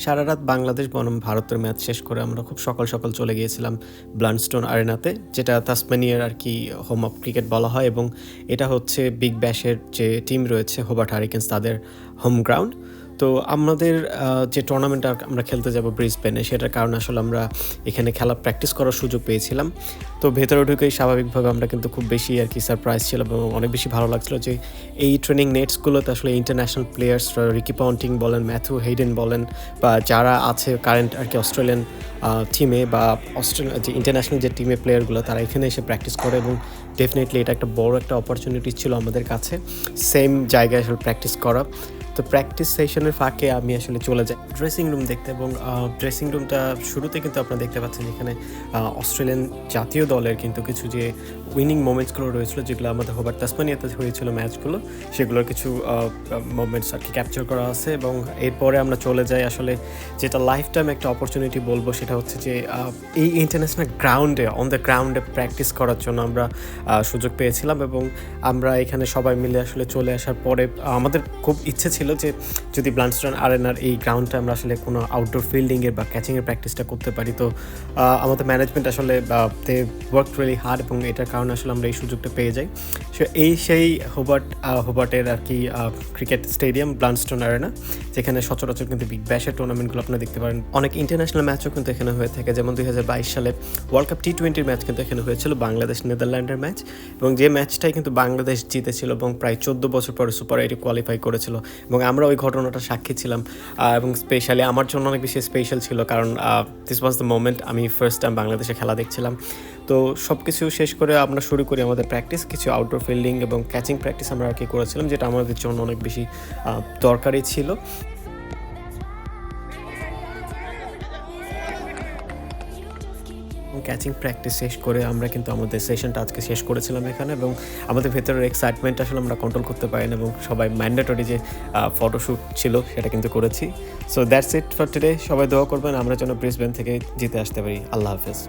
সারারাত বাংলাদেশ বনাম ভারতের ম্যাচ শেষ করে আমরা খুব সকাল সকাল চলে গিয়েছিলাম ব্লান্ডস্টোন আরেনাতে, যেটা তাসমানিয়ার আর কি হোম অফ ক্রিকেট বলা হয়, এবং এটা হচ্ছে বিগ ব্যাশের যে টিম রয়েছে হোবার্ট হারিকেন্স তাদের হোম গ্রাউন্ড। তো আমাদের যে টুর্নামেন্টটা আমরা খেলতে যাব ব্রিসবেনে, সেটার কারণে আসলে আমরা এখানে খেলা প্র্যাকটিস করার সুযোগ পেয়েছিলাম। তো ভেতরে ঢুকেই স্বাভাবিকভাবে আমরা কিন্তু খুব বেশি আর কি সারপ্রাইজ ছিলাম এবং অনেক বেশি ভালো লাগছিলো যে এই ট্রেনিং নেটসগুলোতে আসলে ইন্টারন্যাশনাল প্লেয়ার্সরা, রিকি পন্টিং বলেন, ম্যাথু হেইডেন বলেন, বা যারা আছে কারেন্ট আর কি অস্ট্রেলিয়ান টিমে বা অস্ট্রেলিয়া যে ইন্টারন্যাশনাল যে টিমে প্লেয়ারগুলো, তারা এখানে এসে প্র্যাকটিস করে এবং ডেফিনেটলি এটা একটা বড় একটা অপরচুনিটি ছিল আমাদের কাছে সেম জায়গায় আসলে প্র্যাকটিস করা। তো প্র্যাকটিস সেশনের ফাঁকে আমি আসলে চলে যাই ড্রেসিং রুম দেখতে, এবং ড্রেসিং রুমটা শুরুতে কিন্তু আপনারা দেখতে পাচ্ছেন যেখানে অস্ট্রেলিয়ান জাতীয় দলের কিন্তু কিছু যে উইনিং মোমেন্টসগুলো রয়েছিল, যেগুলো আমাদের হোবার্ট তাসমানিয়াতে হয়েছিল ম্যাচগুলো, সেগুলোর কিছু মোমেন্টস আর কি ক্যাপচার করা আছে। এবং এরপরে আমরা চলে যাই আসলে যেটা লাইফ টাইম একটা অপরচুনিটি বলবো, সেটা হচ্ছে যে এই ইন্টারন্যাশনাল গ্রাউন্ডে অন দ্য গ্রাউন্ডে প্র্যাকটিস করার জন্য আমরা সুযোগ পেয়েছিলাম। এবং আমরা এখানে সবাই মিলে আসলে চলে আসার পরে আমাদের খুব ইচ্ছে ছিল যে যদি ব্লান্ডস্টোন আরেনার এই গ্রাউন্ডটা আমরা আসলে কোনো আউটডোর ফিল্ডিংয়ের বা ক্যাচিংয়ের প্র্যাকটিসটা করতে পারি। তো আমাদের ম্যানেজমেন্ট আসলে দে ওয়ার্ক রিয়েলি হার্ড, এবং এটার কারণে আসলে আমরা এই সুযোগটা পেয়ে যাই। সো সেই হোবার্টের আর কি ক্রিকেট স্টেডিয়াম ব্লান্ডস্টোন আরেনা, যেখানে সচরাচর কিন্তু বিগ ব্যাশের টুর্নামেন্টগুলো আপনারা দেখতে পারেন। অনেক ইন্টারন্যাশনাল ম্যাচও কিন্তু এখানে হয়ে থাকে, যেমন 2022 সালে ওয়ার্ল্ড কাপ টি20 ম্যাচ কিন্তু এখানে হয়েছিল, বাংলাদেশ নেদারল্যান্ডের ম্যাচ, এবং যে ম্যাচটাই কিন্তু বাংলাদেশ জিতেছিল এবং প্রায় 14 বছর পরে সুপার 8 কোয়ালিফাই করেছিল, এবং আমরা ওই ঘটনাটা সাক্ষী ছিলাম। এবং স্পেশালি আমার জন্য অনেক বেশি স্পেশাল ছিল, কারণ দিস ওয়াজ দ্য মোমেন্ট আমি ফার্স্ট টাইম বাংলাদেশে খেলা দেখছিলাম। তো সব কিছু শেষ করে আমরা শুরু করি আমাদের প্র্যাকটিস, কিছু আউটডোর ফিল্ডিং এবং ক্যাচিং প্র্যাকটিস আমরা আর কি করেছিলাম, যেটা আমাদের জন্য অনেক বেশি দরকারি ছিল। ক্যাচিং প্র্যাকটিস শেষ করে আমরা কিন্তু আমাদের সেশনটা আজকে শেষ করেছিলাম এখানে, এবং আমাদের ভেতরের এক্সাইটমেন্ট আসলে আমরা কন্ট্রোল করতে পারি না, এবং সবাই ম্যান্ডেটরি যে ফটোশ্যুট ছিল সেটা কিন্তু করেছি। So that's it for today. সবাই দোয়া করবেন আমরা যেন ব্রিসবেন থেকে জিতে আসতে পারি। আল্লাহ হাফেজ।